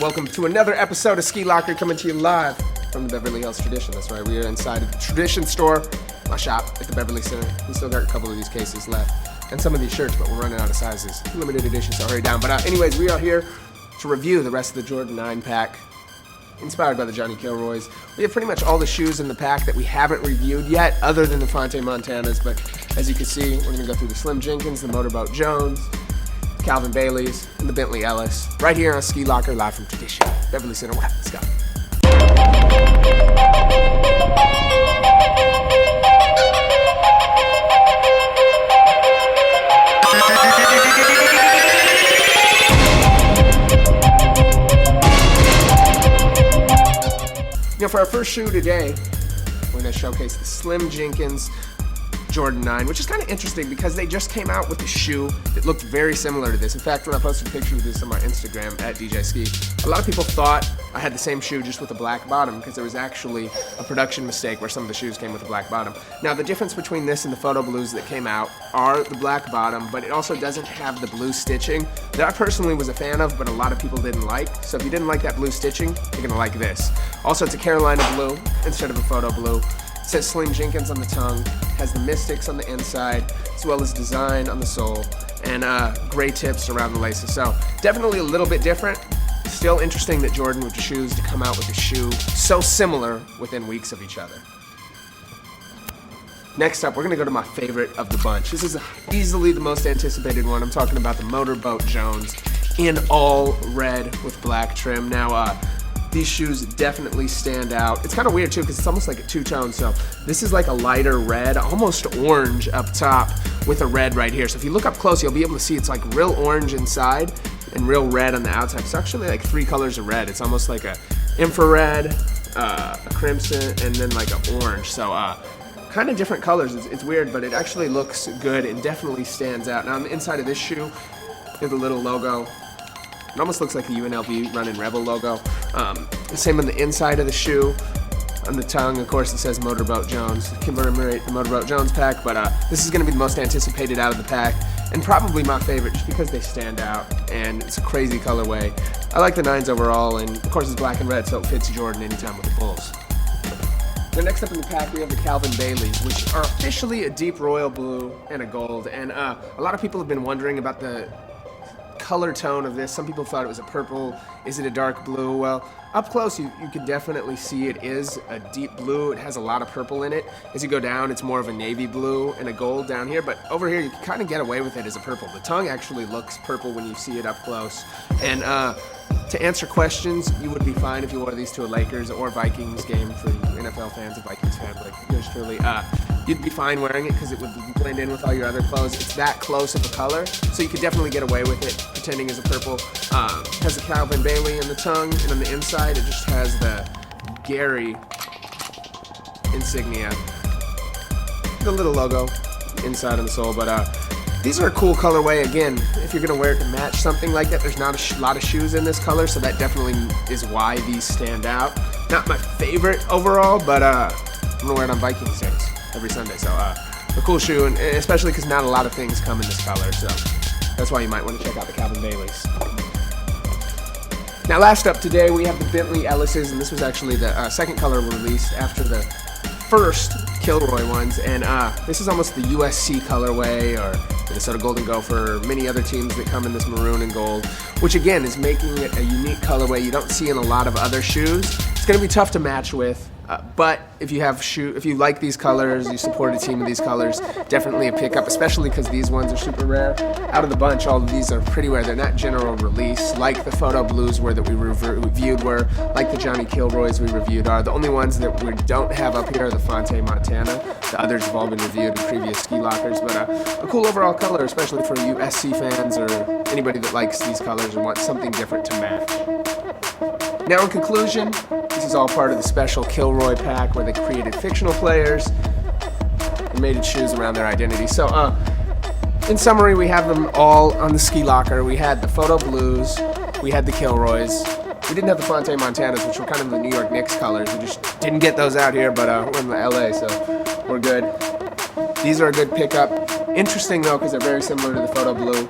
welcome to another episode of Ski Locker, coming to you live from the Beverly Hills Tradition. That's right, we are inside of the Tradition store, my shop at the Beverly Center. We still got a couple of these cases left and some of these shirts, but we're running out of sizes. Limited edition, so hurry down. But anyways, we are here to review the rest of the Jordan 9 pack, inspired by the Johnny Kilroys. We have pretty much all the shoes in the pack that we haven't reviewed yet, other than the Fontay Montanas. But as you can see, we're going to go through the Slim Jenkins, the Motorboat Jones, Calvin Bailey's, and the Bentley Ellis, right here on Ski Locker, live from Tradition, Beverly Center. Let's go. You know, for our first shoe today, we're going to showcase the Slim Jenkins Jordan 9, which is kind of interesting because they just came out with a shoe that looked very similar to this. In fact, when I posted a picture of this on my Instagram at DJ Skee, a lot of people thought I had the same shoe just with a black bottom because there was actually a production mistake where some of the shoes came with a black bottom. Now, the difference between this and the photo blues that came out are the black bottom, but it also doesn't have the blue stitching that I personally was a fan of, but a lot of people didn't like. So if you didn't like that blue stitching, you're gonna like this. Also, it's a Carolina blue instead of a photo blue. It says Slim Jenkins on the tongue, has the mystics on the inside, as well as design on the sole, and gray tips around the laces. So definitely a little bit different. Still interesting that Jordan would choose to come out with a shoe so similar within weeks of each other. Next up, we're gonna go to my favorite of the bunch. This is easily the most anticipated one. I'm talking about the Motorboat Jones in all red with black trim. Now, these shoes definitely stand out. It's kind of weird too because it's almost like a two-tone. So this is like a lighter red, almost orange up top with a red right here. So if you look up close, you'll be able to see it's like real orange inside and real red on the outside. It's actually like three colors of red. It's almost like a infrared, a crimson, and then like an orange. So kind of different colors. It's weird, but it actually looks good and definitely stands out. Now on the inside of this shoe, there's a little logo. It almost looks like the UNLV Running Rebel logo. Same on the inside of the shoe. On the tongue, of course, it says Motorboat Jones. Commemorate the Motorboat Jones pack, but this is going to be the most anticipated out of the pack, and probably my favorite just because they stand out, and it's a crazy colorway. I like the 9s overall, and of course it's black and red, so it fits Jordan anytime with the Bulls. Now, next up in the pack, we have the Calvin Baileys, which are officially a deep royal blue and a gold, and a lot of people have been wondering about the color tone of this. Some people thought it was a purple. Is it a dark blue? Well, up close you can definitely see it is a deep blue. It has a lot of purple in it. As you go down, it's more of a navy blue and a gold down here, but over here you can kind of get away with it as a purple. The tongue actually looks purple when you see it up close. And to answer questions, you would be fine if you wore these to a Lakers or Vikings game for NFL fans, a Vikings fan like yours truly. You'd be fine wearing it because it would blend in with all your other clothes. It's that close of a color, so you could definitely get away with it pretending it's a purple. Has the Calvin Bailey in the tongue, and on the inside it just has the Gary insignia, the little logo inside on the sole. But these are a cool colorway. Again, if you're gonna wear it to match something like that, there's not a lot of shoes in this color, so that definitely is why these stand out. Not my favorite overall, but I'm gonna wear it on Vikings days every Sunday. So a cool shoe, and especially because not a lot of things come in this color, so that's why you might want to check out the Calvin Baileys. Now, last up today, we have the Bentley Ellis's, and this was actually the second color released after the first Kilroy ones, and this is almost the USC colorway, or Minnesota Golden Gopher, many other teams that come in this maroon and gold, which again is making it a unique colorway you don't see in a lot of other shoes. It's going to be tough to match with, but if you like these colors, you support a team of these colors, definitely a pickup, especially because these ones are super rare. Out of the bunch, all of these are pretty rare. They're not general release, like the photo blues that we reviewed were, like the Johnny Kilroys we reviewed are. The only ones that we don't have up here are the Fontay Montana. The others have all been reviewed in previous Ski Lockers, but a cool overall color, especially for USC fans or anybody that likes these colors and wants something different to match. Now, in conclusion, this is all part of the special Kilroy pack where they created fictional players and made shoes around their identity. So, in summary, we have them all on the Ski Locker. We had the photo blues, we had the Kilroys, we didn't have the Fontay Montanas, which were kind of the New York Knicks colors. We just didn't get those out here, but we're in LA, so we're good. These are a good pickup. Interesting though, because they're very similar to the photo blue.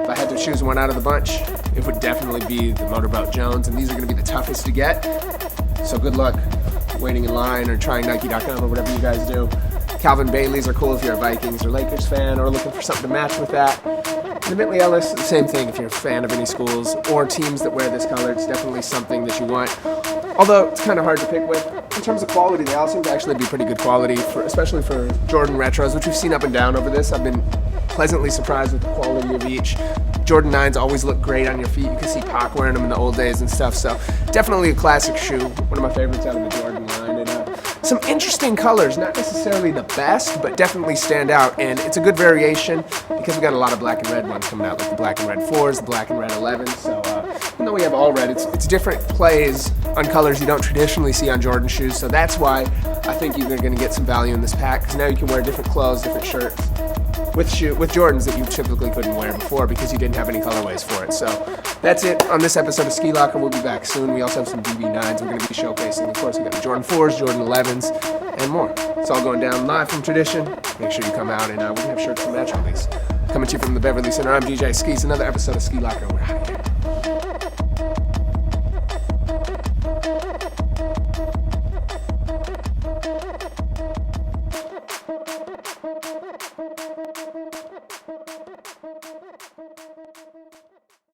If I had to choose one out of the bunch, it would definitely be the Motorboat Jones, and these are going to be the toughest to get. So good luck waiting in line or trying Nike.com or whatever you guys do. Calvin Bailey's are cool if you're a Vikings or Lakers fan or looking for something to match with that. And the Bentley Ellis, the same thing if you're a fan of any schools or teams that wear this color. It's definitely something that you want. Although it's kind of hard to pick with. In terms of quality, they all seem to actually be pretty good quality, especially for Jordan retros, which we've seen up and down over this. I've been pleasantly surprised with the quality of each. Jordan 9s always look great on your feet. You can see Pac wearing them in the old days and stuff. So definitely a classic shoe. One of my favorites out of the Jordan line. And some interesting colors. Not necessarily the best, but definitely stand out. And it's a good variation because we got a lot of black and red ones coming out, like the black and red 4s, the black and red 11s. So even though we have all red, it's different plays on colors you don't traditionally see on Jordan shoes. So that's why I think you're going to get some value in this pack, because now you can wear different clothes, different shirts with Jordans that you typically couldn't wear before because you didn't have any colorways for it. So that's it on this episode of Ski Locker. We'll be back soon. We also have some BB9s we're going to be showcasing. Of course, we got the Jordan 4s, Jordan 11s, and more. It's all going down live from Tradition. Make sure you come out, and we're going to have shirts to match all these. Coming to you from the Beverly Center, I'm DJ Skee. It's another episode of Ski Locker. We're out of here.